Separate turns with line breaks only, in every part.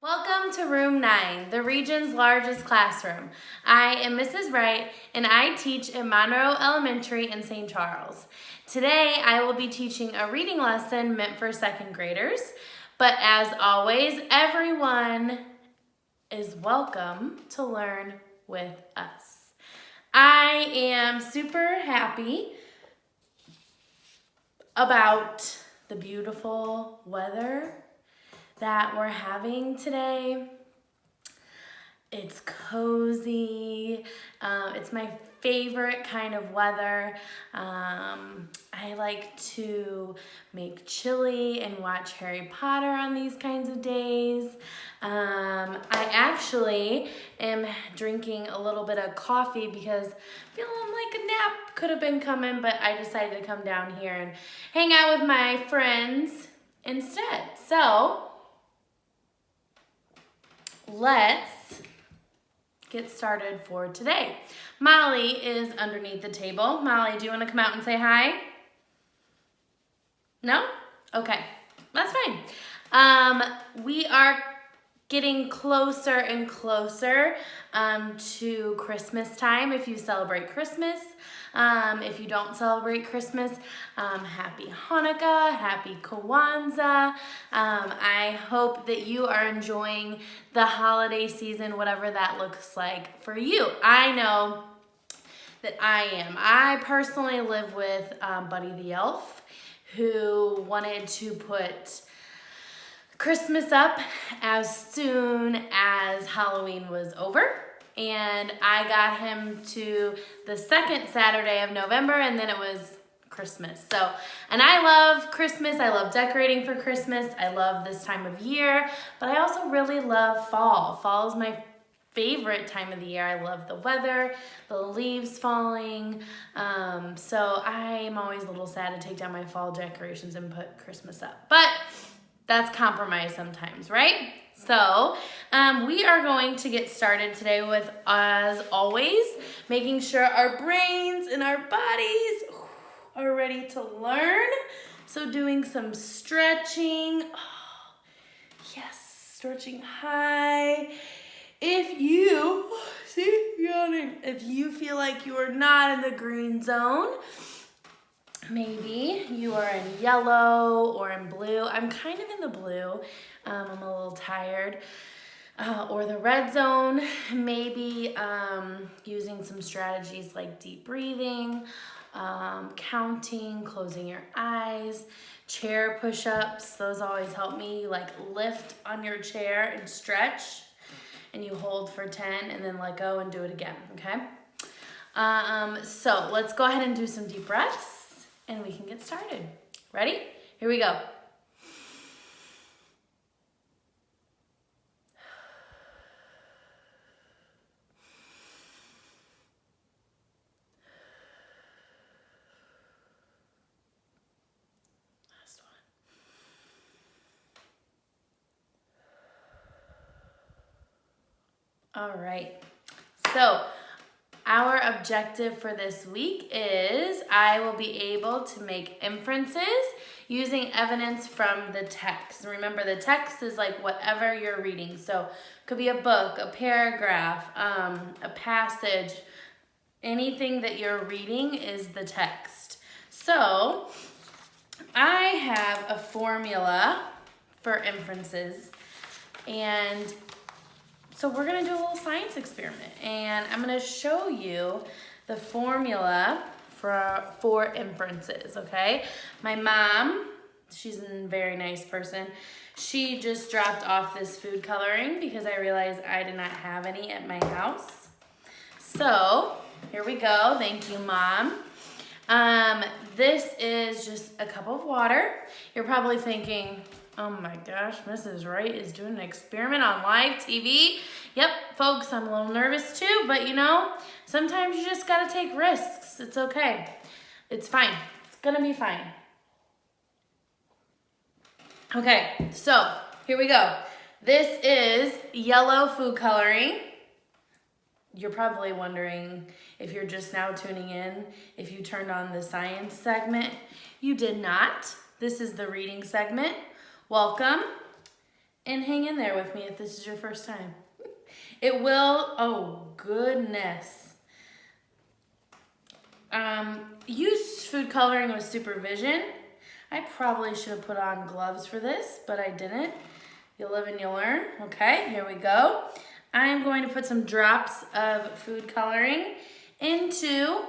Welcome to Room 9, the region's largest classroom. I am Mrs. Wright, and I teach at Monroe Elementary in St. Charles. Today, I will be teaching a reading lesson meant for second graders, but as always, everyone is welcome to learn with us. I am super happy about the beautiful weather that we're having today. It's cozy. It's my favorite kind of weather. I like to make chili and watch Harry Potter on these kinds of days. I actually am drinking a little bit of coffee because feeling like a nap could have been coming, but I decided to come down here and hang out with my friends instead. So let's get started for today. Molly is underneath the table. Molly, do you want to come out and say hi? No? Okay, that's fine. We are getting closer and closer to Christmas time. If you celebrate Christmas, if you don't celebrate Christmas, happy Hanukkah, happy Kwanzaa. I hope that you are enjoying the holiday season, whatever that looks like for you. I know that I am. I personally live with Buddy the Elf, who wanted to put Christmas up as soon as Halloween was over. And I got him to the second Saturday of November, and then it was Christmas. So, and I love Christmas. I love decorating for Christmas. I love this time of year, but I also really love fall. Fall is my favorite time of the year. I love the weather, the leaves falling. So I'm always a little sad to take down my fall decorations and put Christmas up. But that's compromise sometimes, right? So we are going to get started today with, as always, making sure our brains and our bodies are ready to learn. So doing some stretching. Oh, yes, stretching high. If you feel like you are not in the green zone, maybe you are in yellow or in blue. I'm kind of in the blue. I'm a little tired. Or the red zone, maybe using some strategies like deep breathing, counting, closing your eyes, chair push-ups. Those always help me. You like lift on your chair and stretch, and you hold for 10 and then let go and do it again, okay? So let's go ahead and do some deep breaths and we can get started. Ready? Here we go. Last one. All right. So our objective for this week is I will be able to make inferences using evidence from the text. Remember, the text is like whatever you're reading. So it could be a book, a paragraph, a passage. Anything that you're reading is the text. So I have a formula for inferences, and so we're gonna do a little science experiment, and I'm gonna show you the formula for inferences, okay? My mom, she's a very nice person. She just dropped off this food coloring because I realized I did not have any at my house. So here we go. Thank you, Mom. This is just a cup of water. You're probably thinking, oh my gosh, Mrs. Wright is doing an experiment on live TV. Yep, folks, I'm a little nervous too, but you know, sometimes you just gotta take risks. It's okay. It's fine. It's gonna be fine. Okay, so here we go. This is yellow food coloring. You're probably wondering, if you're just now tuning in, if you turned on the science segment. You did not. This is the reading segment. Welcome. And hang in there with me if this is your first time. It will, oh goodness. Use food coloring with supervision. I probably should have put on gloves for this, but I didn't. You live and you learn. Okay, here we go. I'm going to put some drops of food coloring into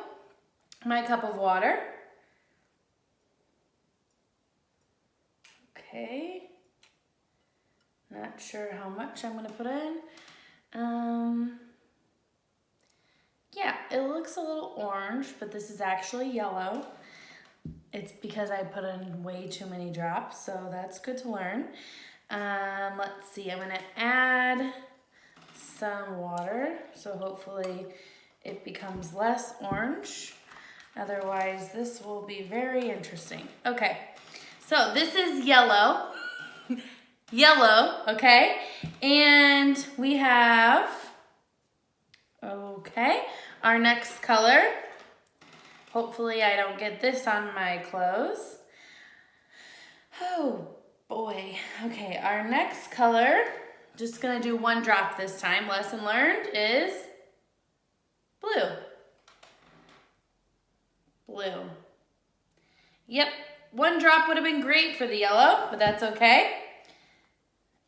my cup of water. Okay. Not sure how much I'm gonna put in. Yeah, it looks a little orange, but this is actually yellow. It's because I put in way too many drops, so that's good to learn. Let's see, I'm gonna add some water, so hopefully it becomes less orange. Otherwise, this will be very interesting. Okay, so this is yellow. Yellow, okay? And we have, okay, our next color. Hopefully I don't get this on my clothes. Oh boy. Okay, our next color, just gonna do one drop this time. Lesson learned is blue. Blue. Yep, one drop would have been great for the yellow, but that's okay.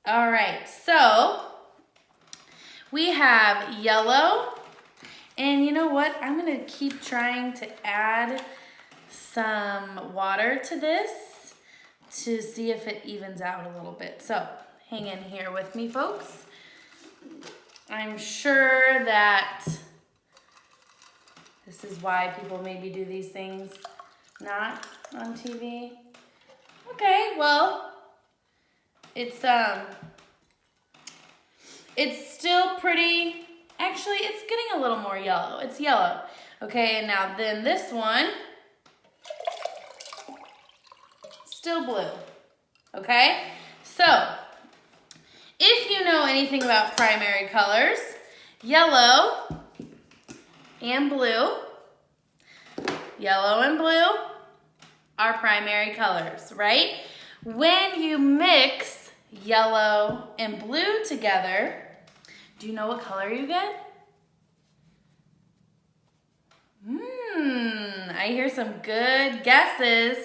All right, so we have yellow, and you know what? I'm gonna keep trying to add some water to this to see if it evens out a little bit. So hang in here with me, folks. I'm sure that this is why people maybe do these things not on TV. Okay, well, it's still pretty, actually it's getting a little more yellow. It's yellow. Okay, and now then this one, still blue. Okay, so if you know anything about primary colors, yellow and blue are primary colors, right? When you mix yellow and blue together, do you know what color you get? I hear some good guesses.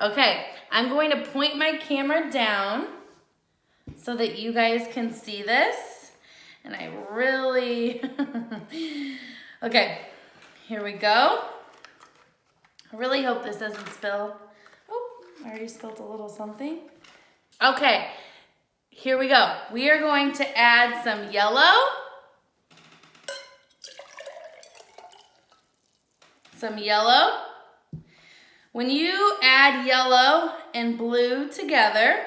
Okay, I'm going to point my camera down so that you guys can see this. And I really, okay, here we go. I really hope this doesn't spill. Oh, I already spilled a little something. Okay, here we go. We are going to add some yellow. Some yellow. When you add yellow and blue together,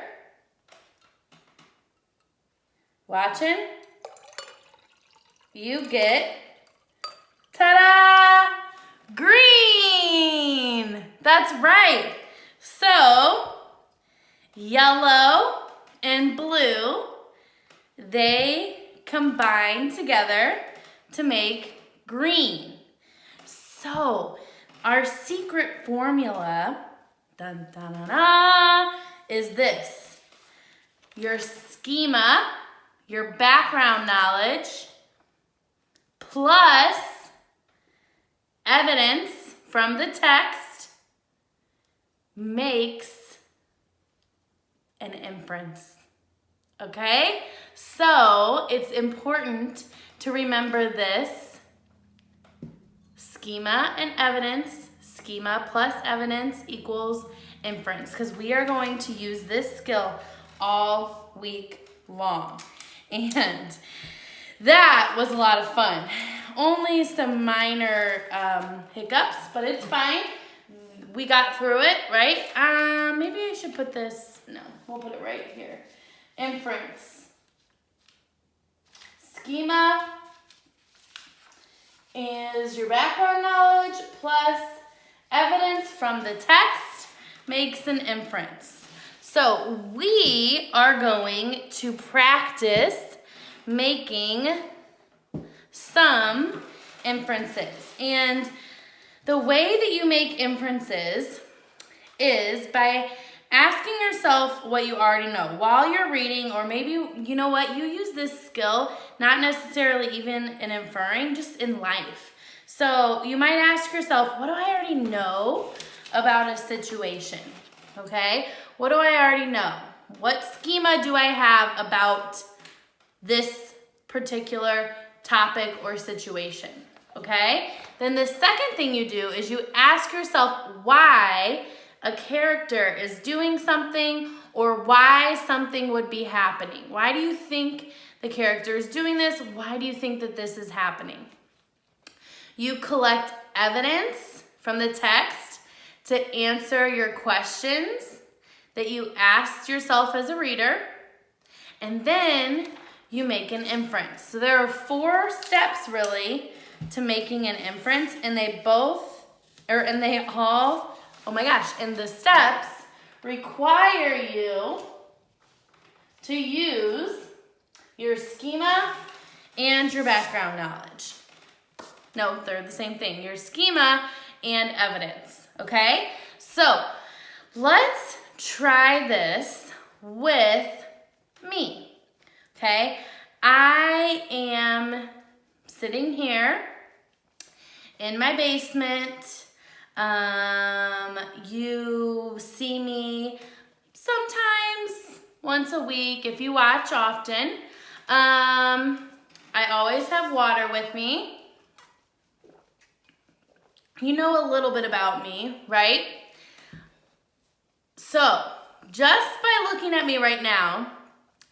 watching, you get, ta-da, green. That's right. So, yellow and blue, they combine together to make green. So, our secret formula, dun, dun, dun, dun, is this. Your schema, your background knowledge, plus evidence from the text makes an inference. Okay? So, it's important to remember this. Schema and evidence, schema plus evidence equals inference, because we are going to use this skill all week long. And that was a lot of fun. Only some minor hiccups, but it's fine. We got through it, right? Maybe I should put this, no, we'll put it right here. Inference. Schema is your background knowledge plus evidence from the text makes an inference. So we are going to practice making some inferences. And the way that you make inferences is by asking yourself what you already know while you're reading, or maybe, you know what, you use this skill, not necessarily even in inferring, just in life. So you might ask yourself, what do I already know about a situation? Okay, what do I already know? What schema do I have about this particular topic or situation? Okay, then the second thing you do is you ask yourself why a character is doing something, or why something would be happening. Why do you think the character is doing this? Why do you think that this is happening? You collect evidence from the text to answer your questions that you asked yourself as a reader, and then you make an inference. So there are 4 steps really to making an inference, and they all, oh my gosh, and the steps require you to use your schema and your background knowledge. No, they're the same thing. Your schema and evidence, okay? So let's try this with me, okay? I am sitting here in my basement. You see me sometimes once a week if you watch often. I always have water with me. You know a little bit about me, right? So, just by looking at me right now,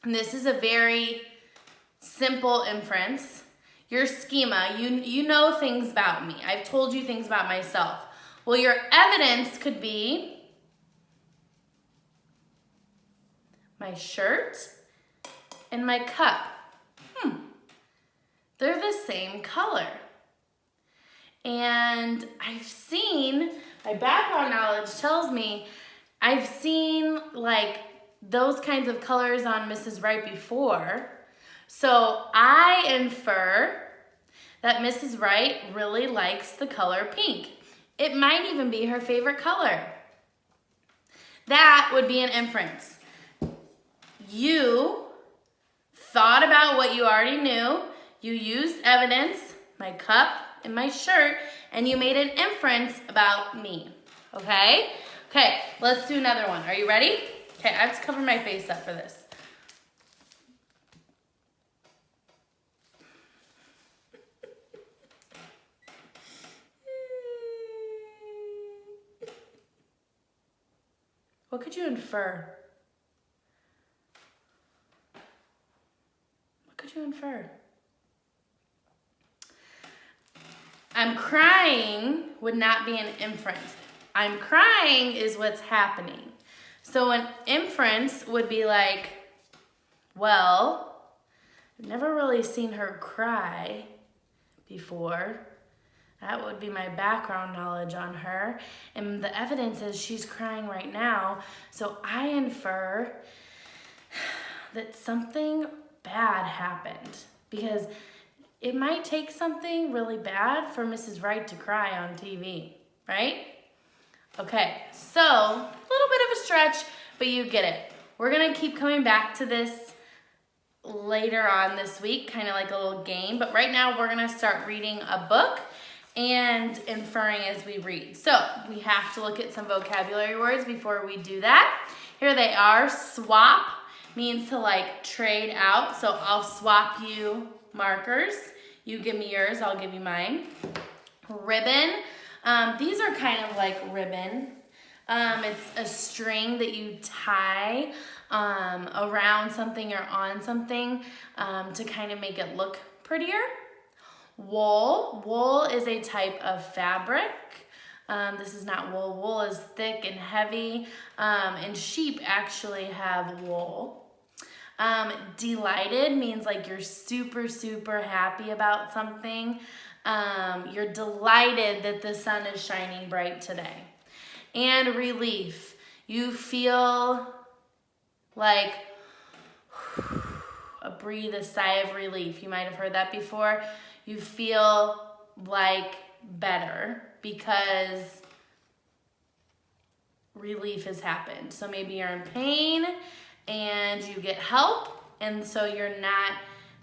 and this is a very simple inference, your schema, you know things about me. I've told you things about myself. Well, your evidence could be my shirt and my cup. They're the same color. And I've seen, my background knowledge tells me, I've seen like those kinds of colors on Mrs. Wright before. So I infer that Mrs. Wright really likes the color pink. It might even be her favorite color. That would be an inference. You thought about what you already knew. You used evidence, my cup and my shirt, and you made an inference about me, okay? Okay, let's do another one. Are you ready? Okay, I have to cover my face up for this. What could you infer? What could you infer? I'm crying would not be an inference. I'm crying is what's happening. So an inference would be like, well, I've never really seen her cry before. That would be my background knowledge on her. And the evidence is she's crying right now. So I infer that something bad happened, because it might take something really bad for Mrs. Wright to cry on TV, right? Okay, so a little bit of a stretch, but you get it. We're gonna keep coming back to this later on this week, kind of like a little game, but right now we're gonna start reading a book and inferring as we read. So we have to look at some vocabulary words before we do that. Here they are. Swap means to like trade out. So I'll swap you markers. You give me yours, I'll give you mine. Ribbon. These are kind of like ribbon. It's a string that you tie around something or on something to kind of make it look prettier. Wool. Wool is a type of fabric. This is not wool. Wool is thick and heavy, and sheep actually have wool. Delighted means like you're super, super happy about something. You're delighted that the sun is shining bright today. And relief. You feel like a sigh of relief. You might have heard that before. You feel like better because relief has happened. So maybe you're in pain and you get help, and so you're not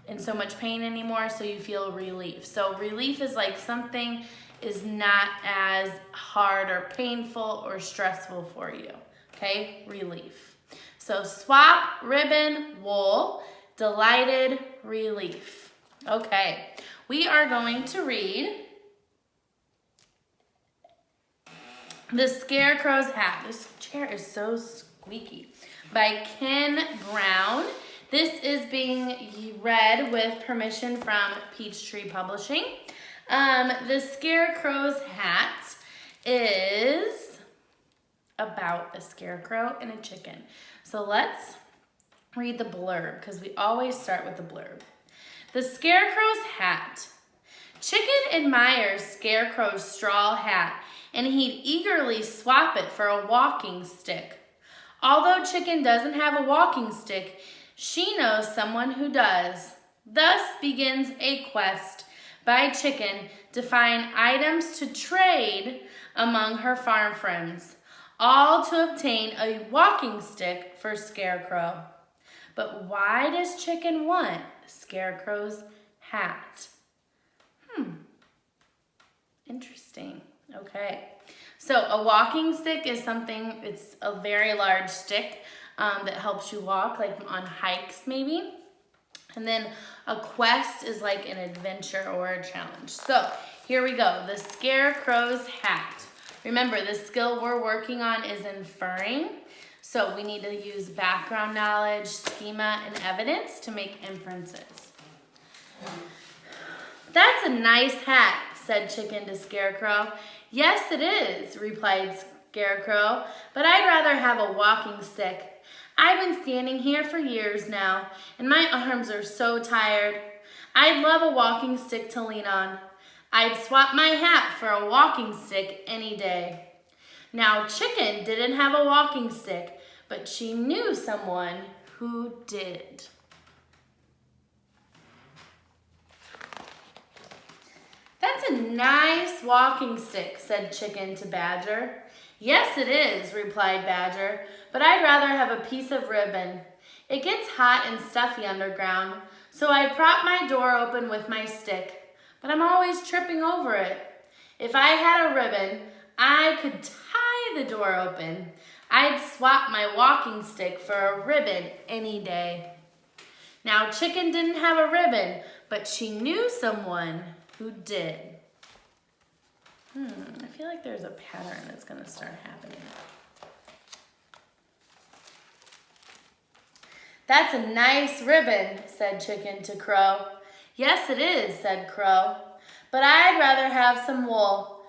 in so much pain anymore, so you feel relief. So relief is like something is not as hard or painful or stressful for you, okay? Relief. So swap, ribbon, wool, delighted, relief. Okay, we are going to read The Scarecrow's Hat. This chair is so squeaky. By Ken Brown. This is being read with permission from Peachtree Publishing. The Scarecrow's Hat is about a scarecrow and a chicken. So let's read the blurb, because we always start with the blurb. The Scarecrow's Hat. Chicken admires Scarecrow's straw hat, and he'd eagerly swap it for a walking stick. Although Chicken doesn't have a walking stick, she knows someone who does. Thus begins a quest by Chicken to find items to trade among her farm friends, all to obtain a walking stick for Scarecrow. But why does Chicken want Scarecrow's hat? Interesting. Okay. So a walking stick is something, it's a very large stick that helps you walk, like on hikes maybe. And then a quest is like an adventure or a challenge. So here we go, the Scarecrow's Hat. Remember, the skill we're working on is inferring. So we need to use background knowledge, schema, and evidence to make inferences. That's a nice hat, said Chicken to Scarecrow. Yes, it is, replied Scarecrow, but I'd rather have a walking stick. I've been standing here for years now, and my arms are so tired. I'd love a walking stick to lean on. I'd swap my hat for a walking stick any day. Now, Chicken didn't have a walking stick, but she knew someone who did. That's a nice walking stick, said Chicken to Badger. Yes, it is, replied Badger, but I'd rather have a piece of ribbon. It gets hot and stuffy underground, so I prop my door open with my stick, but I'm always tripping over it. If I had a ribbon, I could tie the door open. I'd swap my walking stick for a ribbon any day. Now, Chicken didn't have a ribbon, but she knew someone who did. I feel like there's a pattern that's going to start happening. That's a nice ribbon, said Chicken to Crow. Yes, it is, said Crow, but I'd rather have some wool.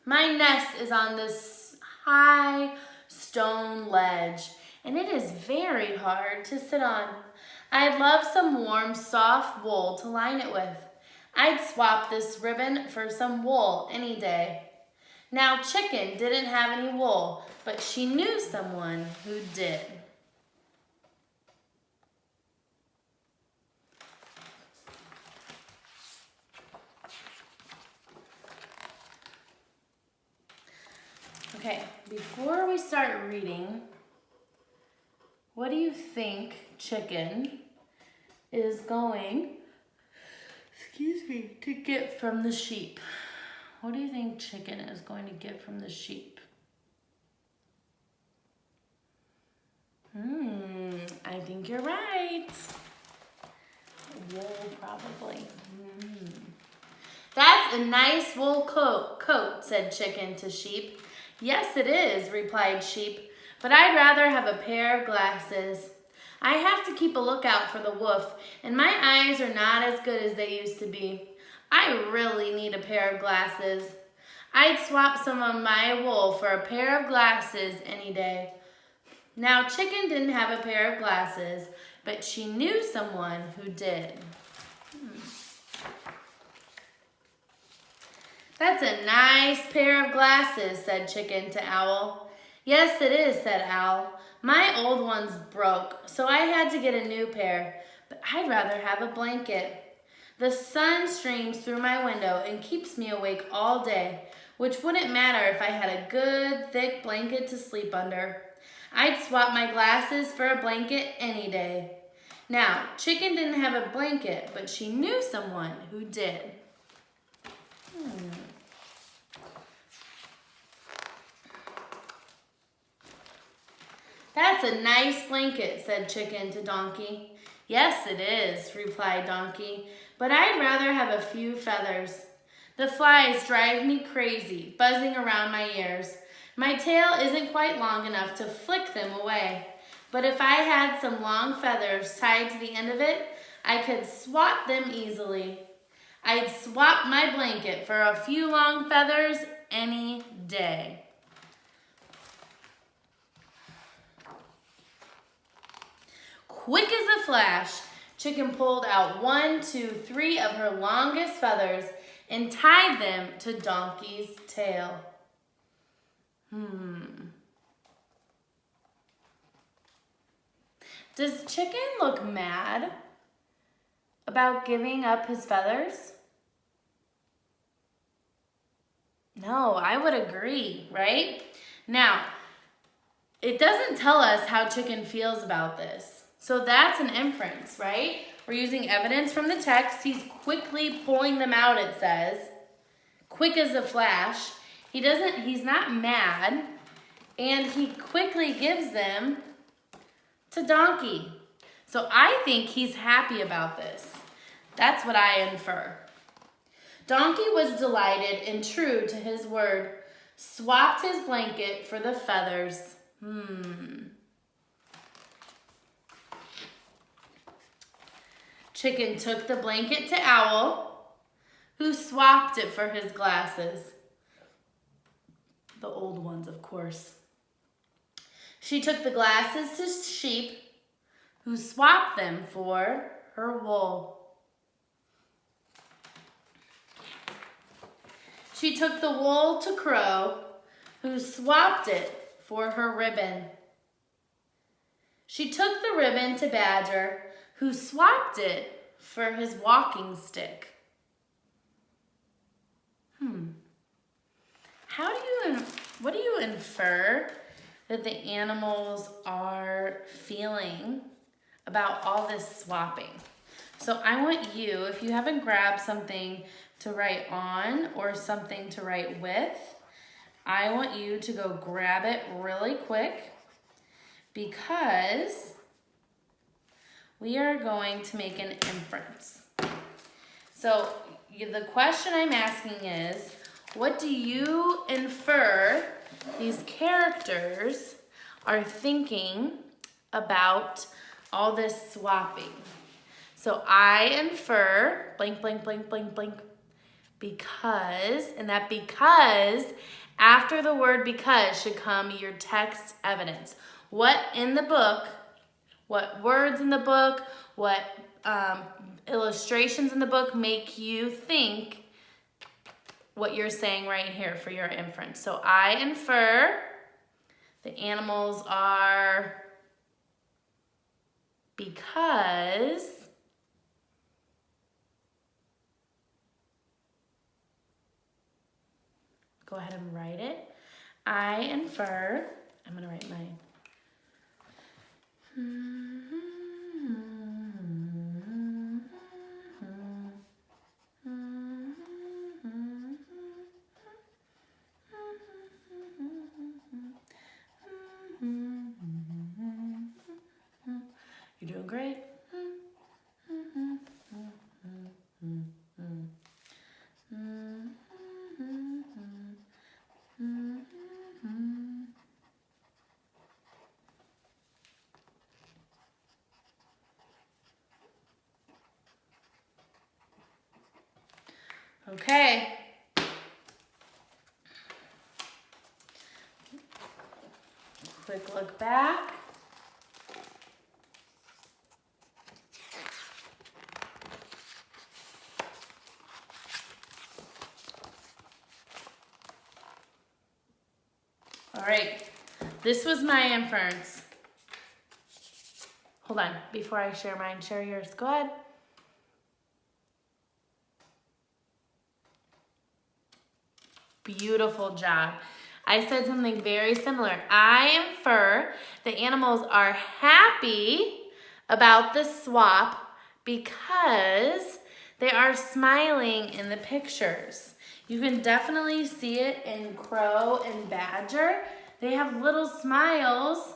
My nest is on this high stone ledge, and it is very hard to sit on. I'd love some warm, soft wool to line it with. I'd swap this ribbon for some wool any day. Now, Chicken didn't have any wool, but she knew someone who did. Okay, before we start reading, what do you think Chicken is going, to get from the sheep? What do you think Chicken is going to get from the sheep? I think you're right. Wool, probably. That's a nice wool coat, said Chicken to Sheep. Yes, it is, replied Sheep, but I'd rather have a pair of glasses. I have to keep a lookout for the wolf, and my eyes are not as good as they used to be. I really need a pair of glasses. I'd swap some of my wool for a pair of glasses any day. Now, Chicken didn't have a pair of glasses, but she knew someone who did. That's a nice pair of glasses, said Chicken to Owl. Yes, it is, said Owl. My old one's broke, so I had to get a new pair, but I'd rather have a blanket. The sun streams through my window and keeps me awake all day. which wouldn't matter if I had a good, thick blanket to sleep under. I'd swap my glasses for a blanket any day. Now, Chicken didn't have a blanket, but she knew someone who did. That's a nice blanket, said Chicken to Donkey. Yes, it is, replied Donkey, but I'd rather have a few feathers. The flies drive me crazy, buzzing around my ears. My tail isn't quite long enough to flick them away, but if I had some long feathers tied to the end of it, I could swat them easily. I'd swap my blanket for a few long feathers any day. Quick as a flash, Chicken pulled out 1, 2, 3 of her longest feathers and tied them to Donkey's tail. Does Chicken look mad about giving up his feathers? No, I would agree, right? Now, it doesn't tell us how Chicken feels about this. So that's an inference, right? We're using evidence from the text. He's quickly pulling them out, it says. Quick as a flash. He's not mad. And he quickly gives them to Donkey. So I think he's happy about this. That's what I infer. Donkey was delighted and true to his word, swapped his blanket for the feathers. Chicken took the blanket to Owl, who swapped it for his glasses. The old ones, of course. She took the glasses to Sheep, who swapped them for her wool. She took the wool to Crow, who swapped it for her ribbon. She took the ribbon to Badger, who swapped it for his walking stick. What do you infer that the animals are feeling about all this swapping? So I want you, if you haven't grabbed something to write on or something to write with, I want you to go grab it really quick because we are going to make an inference. So the question I'm asking is, what do you infer these characters are thinking about all this swapping? So I infer blank, blank, blank, blank, blank, because, and that because, after the word because should come your text evidence. What in the book, what words in the book, what illustrations in the book make you think what you're saying right here for your inference. So I infer the animals are because go ahead and write it. I infer, I'm going to write mine. You're doing great. Okay. Quick look back. All right, this was my inference. Hold on, before I share mine, share yours. Go ahead. Beautiful job. I said something very similar. I infer the animals are happy about the swap because they are smiling in the pictures. You can definitely see it in Crow and Badger. They have little smiles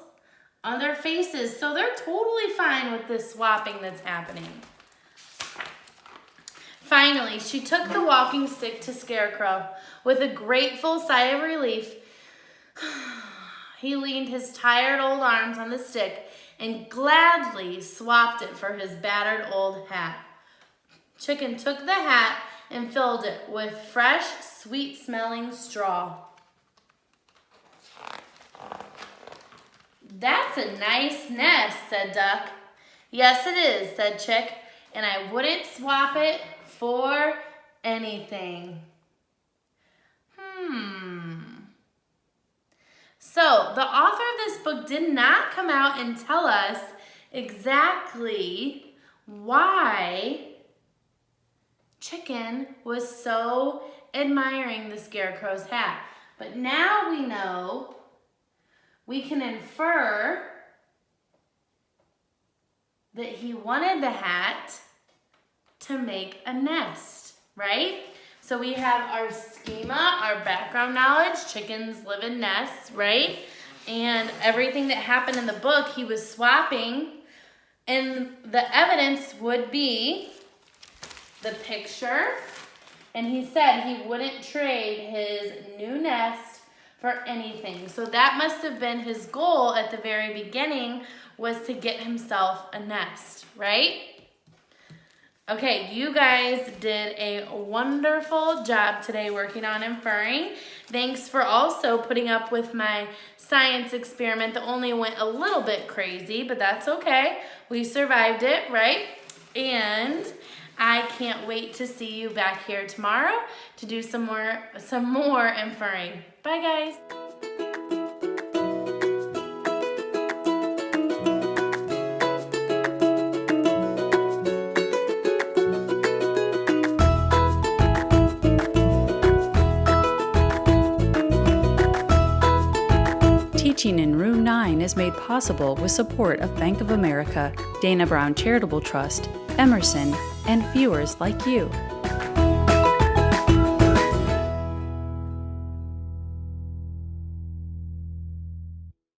on their faces, so they're totally fine with this swapping that's happening. Finally, she took the walking stick to Scarecrow. With a grateful sigh of relief, he leaned his tired old arms on the stick and gladly swapped it for his battered old hat. Chicken took the hat and filled it with fresh, sweet-smelling straw. "That's a nice nest," said Duck. "Yes, it is," said Chick, "and I wouldn't swap it for anything." So the author of this book did not come out and tell us exactly why Chicken was so admiring the Scarecrow's hat. But now we know, we can infer that he wanted the hat to make a nest, right? So we have our schema, our background knowledge. Chickens live in nests, right? And everything that happened in the book, he was swapping. And the evidence would be the picture. And he said he wouldn't trade his new nest for anything. So that must have been his goal at the very beginning, was to get himself a nest, right? Okay, you guys did a wonderful job today working on inferring. Thanks for also putting up with my science experiment that only went a little bit crazy, but that's okay. We survived it, right? And I can't wait to see you back here tomorrow to do some more inferring. Bye, guys.
Teaching in Room 9 is made possible with support of Bank of America, Dana Brown Charitable Trust, Emerson, and viewers like you.